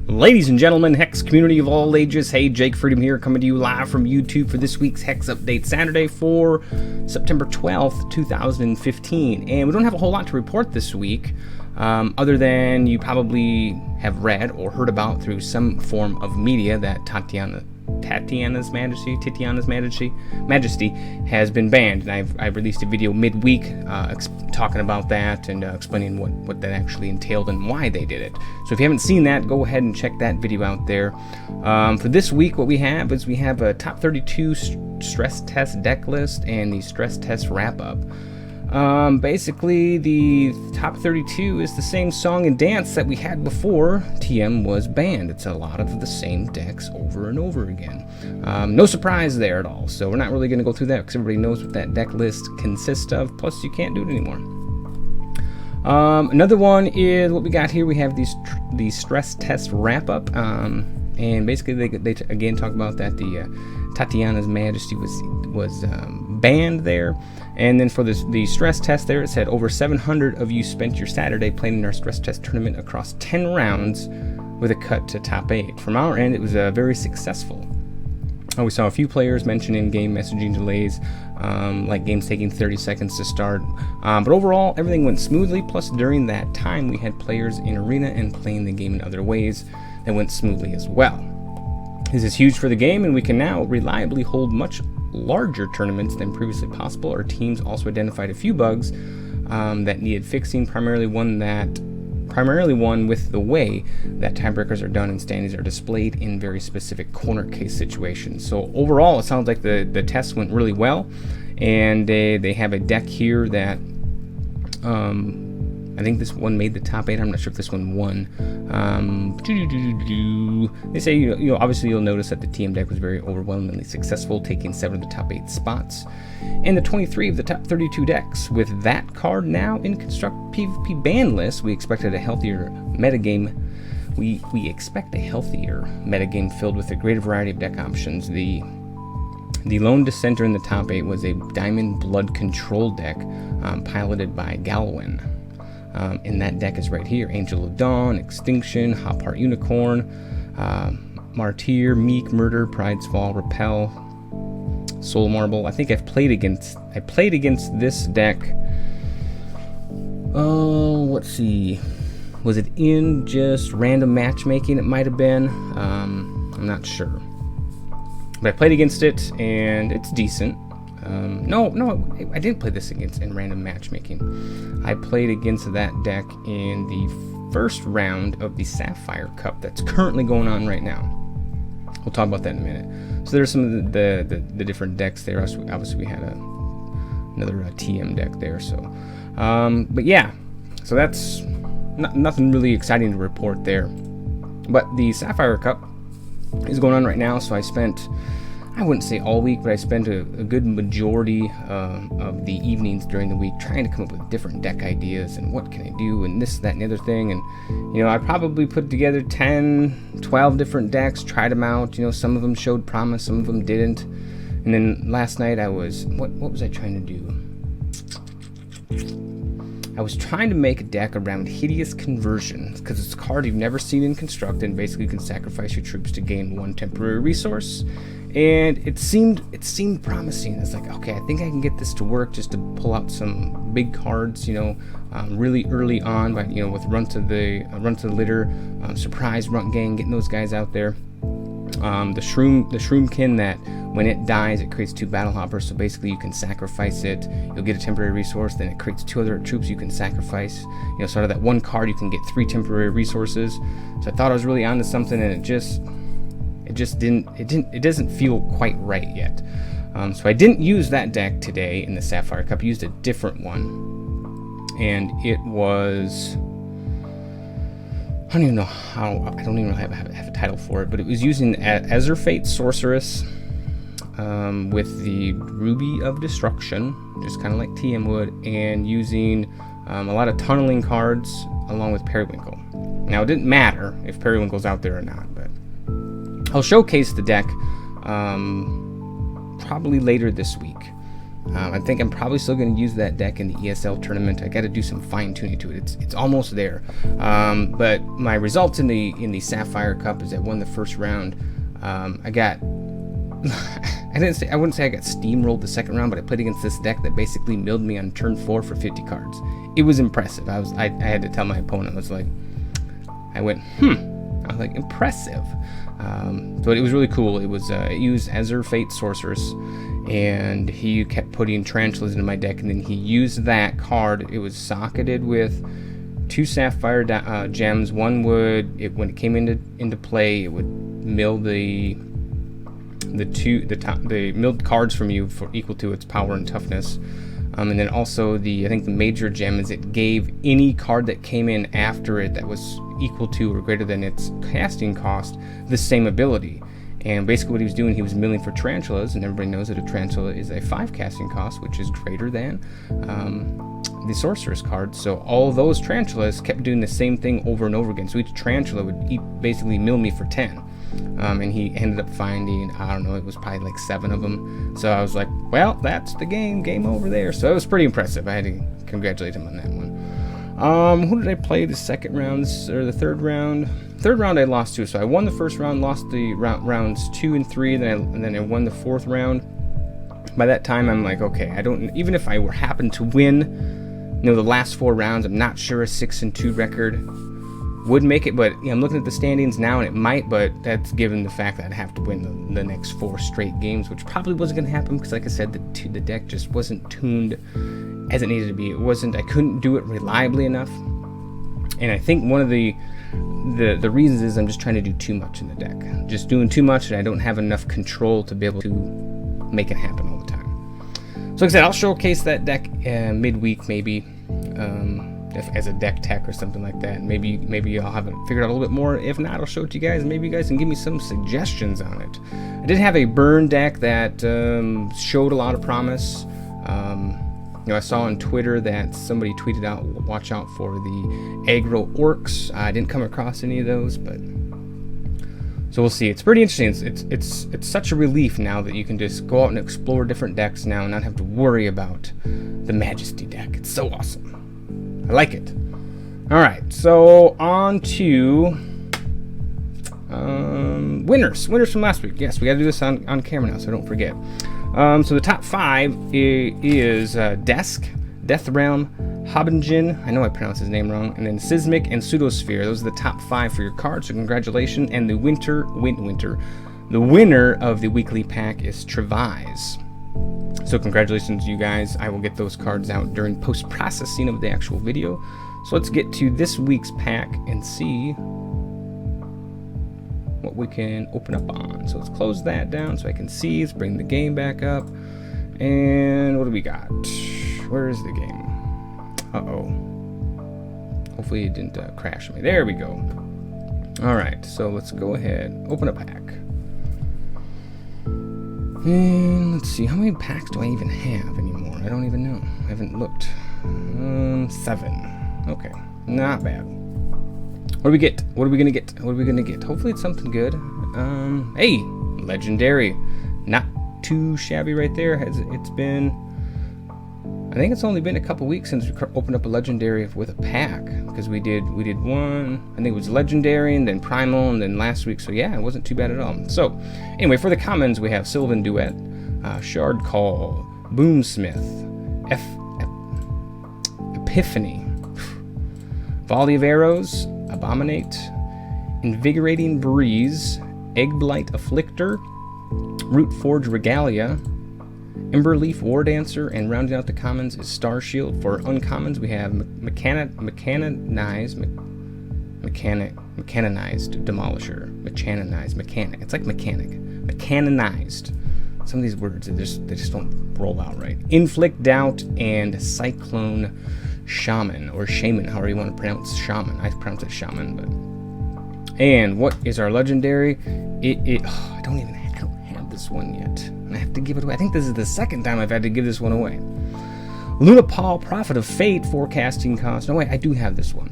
Ladies and gentlemen, Hex community of all ages, hey, Jake Freedom here, coming to you live from YouTube for this week's Hex Update Saturday for September 12th, 2015. And we don't have a whole lot to report this week, other than you probably have read or heard about through some form of media that Tatiana's Majesty has been banned, and I've released a video midweek talking about that and explaining what that actually entailed and why they did it. So if you haven't seen that, go ahead and check that video out there. For this week, what we have is a top 32 stress test deck list and the stress test wrap up. Basically, the top 32 is the same song and dance that we had before TM was banned. It's a lot of the same decks over and over again. No surprise there at all, so we're not really going to go through that because everybody knows what that deck list consists of, plus you can't do it anymore. Another one is what we got here. We have the stress test wrap up, and basically they again talk about that the Tatiana's Majesty was banned there. And then for the stress test there, it said over 700 of you spent your Saturday playing in our stress test tournament across 10 rounds with a cut to top 8. From our end, it was very successful. We saw a few players mention in-game messaging delays, like games taking 30 seconds to start. But overall, everything went smoothly. Plus, during that time, we had players in arena and playing the game in other ways that went smoothly as well. This is huge for the game, and we can now reliably hold much larger tournaments than previously possible. Our teams also identified a few bugs that needed fixing, primarily one with the way that tiebreakers are done and standings are displayed in very specific corner case situations. So overall, it sounds like the test went really well, and they have a deck here that I think this one made the top 8. I'm not sure if this one won. They say, obviously you'll notice that the TM deck was very overwhelmingly successful, taking 7 of the top 8 spots. And the 23 of the top 32 decks. With that card now in Construct PvP ban list, we expected a healthier metagame. We expect a healthier metagame filled with a greater variety of deck options. The lone dissenter in the top 8 was a Diamond Blood Control deck piloted by Galwin. And that deck is right here: Angel of Dawn, Extinction, Hop Heart Unicorn, Martyr, Meek, Murder, Pride's Fall, Repel, Soul Marble. I think I played against this deck. Oh, let's see. Was it in just random matchmaking? It might have been. I'm not sure. But I played against it, and it's decent. No, I didn't play this in random matchmaking. I played against that deck in the first round of the Sapphire Cup that's currently going on right now. We'll talk about that in a minute. So there's some of the different decks there. Obviously, we had another TM deck there. So, but yeah, so that's nothing really exciting to report there. But the Sapphire Cup is going on right now, so I wouldn't say all week, but I spent a good majority of the evenings during the week trying to come up with different deck ideas and what can I do and this, that, and the other thing. And, I probably put together 10, 12 different decks, tried them out. Some of them showed promise, some of them didn't. And then last night what was I trying to do? I was trying to make a deck around Hideous Conversion, because it's a card you've never seen in Construct, and basically you can sacrifice your troops to gain 1 temporary resource. And it seemed promising. It's like, okay, I think I can get this to work, just to pull out some big cards, really early on, by with run to the litter, surprise runt gang, getting those guys out there. The Shroomkin, that when it dies, it creates 2 battle hoppers. So basically, you can sacrifice it. You'll get a temporary resource. Then it creates 2 other troops you can sacrifice. Sort of that one card, you can get 3 temporary resources. So I thought I was really onto something, and it doesn't feel quite right yet. So I didn't use that deck today in the Sapphire Cup. I used a different one, and it was, I don't even know how. I don't even have a title for it, but it was using Ezerfate Sorceress with the Ruby of Destruction, just kind of like TM would, and using a lot of tunneling cards along with Periwinkle. Now, it didn't matter if Periwinkle's out there or not, but I'll showcase the deck probably later this week. I think I'm probably still going to use that deck in the ESL tournament. I got to do some fine tuning to it. It's almost there. But my results in the Sapphire Cup is I won the first round. I got I wouldn't say I got steamrolled the second round, but I played against this deck that basically milled me on turn 4 for 50 cards. It was impressive. I had to tell my opponent, I went, I was like, impressive. So it was really cool. It was it used Azure Fate Sorceress, and he kept putting tarantulas into my deck, and then he used that card. It was socketed with 2 sapphire gems. One would, when it came into play, it would mill the milled cards from you for equal to its power and toughness. And then also I think the major gem is it gave any card that came in after it that was equal to or greater than its casting cost the same ability. And basically what he was doing, he was milling for tarantulas, and everybody knows that a tarantula is a 5 casting cost, which is greater than the sorceress card. So all those tarantulas kept doing the same thing over and over again. So each tarantula would basically mill me for 10. And he ended up finding, I don't know, it was probably like 7 of them. So I was like, well, that's the game over there. So it was pretty impressive. I had to congratulate him on that one. Who did I play the second round, or the third round? Third round I lost to. So I won the first round, lost the rounds 2 and 3, and then I won the 4th round. By that time, I'm like, okay, even if I happened to win, the last 4 rounds, I'm not sure a 6-2 record would make it, but I'm looking at the standings now, and it might, but that's given the fact that I'd have to win the next 4 straight games, which probably wasn't going to happen because, like I said, the deck just wasn't tuned as it needed to be. I couldn't do it reliably enough, and I think one of the reasons is I'm just trying to do too much in the deck. Just doing too much, and I don't have enough control to be able to make it happen all the time. So like I said, I'll showcase that deck midweek maybe. As a deck tech or something like that. Maybe I'll have it figured out a little bit more. If not, I'll show it to you guys. Maybe you guys can give me some suggestions on it. I did have a burn deck that showed a lot of promise. I saw on Twitter that somebody tweeted out, watch out for the aggro orcs. I didn't come across any of those, but so we'll see. It's pretty interesting. It's such a relief now that you can just go out and explore different decks now and not have to worry about the Majesty deck. It's so awesome. I like it. Alright, so on to winners from last week. Yes, we got to do this on camera now, so don't forget. So the top 5 is Desk, Death Realm, Hobbingen, I know I pronounced his name wrong, and then Sismic and Pseudosphere. Those are the top 5 for your cards, so congratulations. And the the winner of the weekly pack is Trevise. So congratulations, you guys. I will get those cards out during post-processing of the actual video. So let's get to this week's pack and see what we can open up on. So let's close that down so I can see. Let's bring the game back up. And what do we got? Where is the game? Uh-oh. Hopefully it didn't crash me. There we go. All right, so let's go ahead. Open a pack. And let's see, how many packs do I even have anymore? I don't even know. I haven't looked. 7. Okay, not bad. What do we get? What are we gonna get? What are we gonna get? Hopefully it's something good. Hey, legendary. Not too shabby right there. It's been, I think it's only been a couple weeks since we opened up a legendary with a pack, because we did one, I think it was legendary, and then primal, and then last week. So yeah, it wasn't too bad at all. So anyway, for the commons we have Sylvan Duet, Shard Call, Boomsmith, Epiphany, Volley of Arrows, Abominate, Invigorating Breeze, Eggblight Afflictor, Root Forge Regalia, Emberleaf War Dancer, and rounding out the commons is Star Shield. For uncommons, we have Mechanized Demolisher. Mechanized Mechanic. It's like mechanic. Mechanized. Some of these words, they just don't roll out right. Inflict Doubt and Cyclone Shaman, or Shaman, however you want to pronounce Shaman. I pronounce it Shaman, but. And what is our legendary? I don't have this one yet. And I have to give it away. I think this is the second time I've had to give this one away. Lunapal, Prophet of Fate, forecasting cost. No, wait, I do have this one.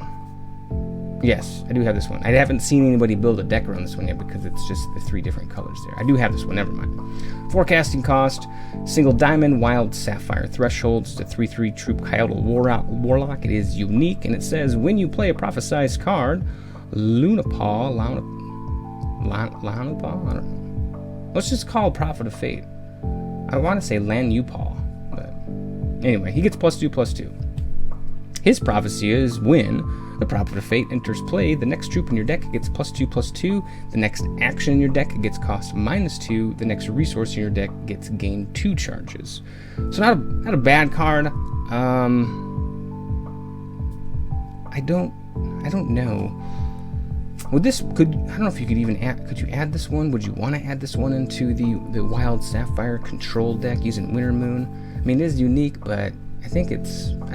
Yes, I do have this one. I haven't seen anybody build a deck around this one yet because it's just the 3 different colors there. I do have this one, never mind. Forecasting cost, single diamond, wild sapphire thresholds, it's a 3/3 troop Coyote Warlock. It is unique, and it says when you play a prophesized card, Lunapaw, I don't know. Let's just call Prophet of Fate. I want to say Lanupal, but anyway, he gets +2/+2. His prophecy is when the Prophet of Fate enters play, the next troop in your deck gets +2/+2. The next action in your deck gets cost -2. The next resource in your deck gets gain 2 charges. So not a bad card. I don't know. Would this I don't know if you could even could you add this one? Would you want to add this one into the Wild Sapphire control deck using Winter Moon? I mean, it is unique, but I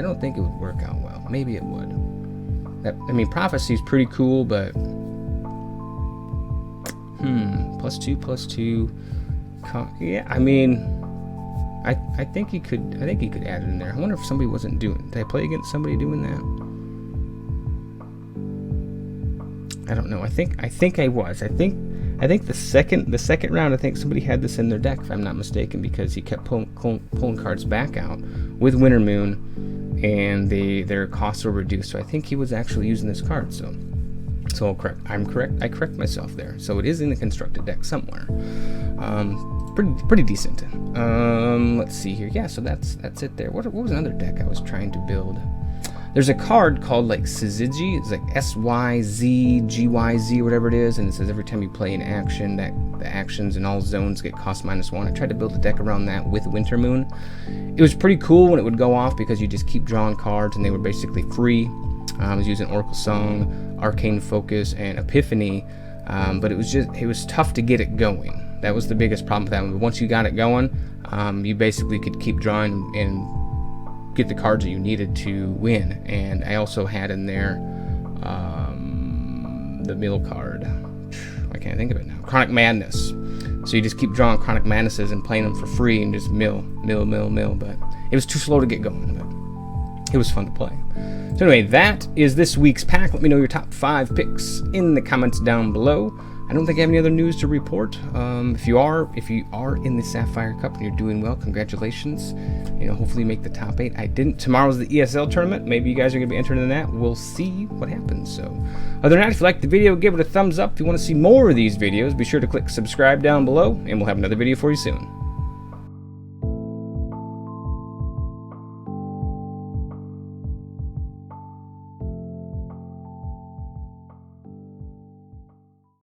don't think it would work out well. Maybe it would. Prophecy is pretty cool, but +2/+2. Yeah, I think he could add it in there. I wonder if somebody wasn't doing. Did I play against somebody doing that? I don't know. I think I was. I think the second round, I think somebody had this in their deck, if I'm not mistaken, because he kept pulling cards back out with Winter Moon, and their costs were reduced. So I think he was actually using this card. So I'm correct. I correct myself there. So it is in the constructed deck somewhere. Pretty decent. Let's see here. Yeah. So that's it there. What was another deck I was trying to build? There's a card called like Syzygy. It's like SYZGYZ, whatever it is, and it says every time you play an action, that the actions in all zones get cost -1. I tried to build a deck around that with Winter Moon. It was pretty cool when it would go off because you just keep drawing cards and they were basically free. I was using Oracle Song, Arcane Focus, and Epiphany, but it was tough to get it going. That was the biggest problem with that one. But once you got it going, you basically could keep drawing and get the cards that you needed to win. And I also had in there the mill card. I can't think of it now. Chronic Madness. So you just keep drawing Chronic Madnesses and playing them for free and just mill. But it was too slow to get going, but it was fun to play. So anyway, that is this week's pack. Let me know your top 5 picks in the comments down below. I don't think I have any other news to report. If you are in the Sapphire Cup and you're doing well, congratulations. Hopefully you make the top 8. I didn't. Tomorrow's the ESL tournament. Maybe you guys are going to be entering in that. We'll see what happens. So, other than that, if you liked the video, give it a thumbs up. If you want to see more of these videos, be sure to click subscribe down below, and we'll have another video for you soon.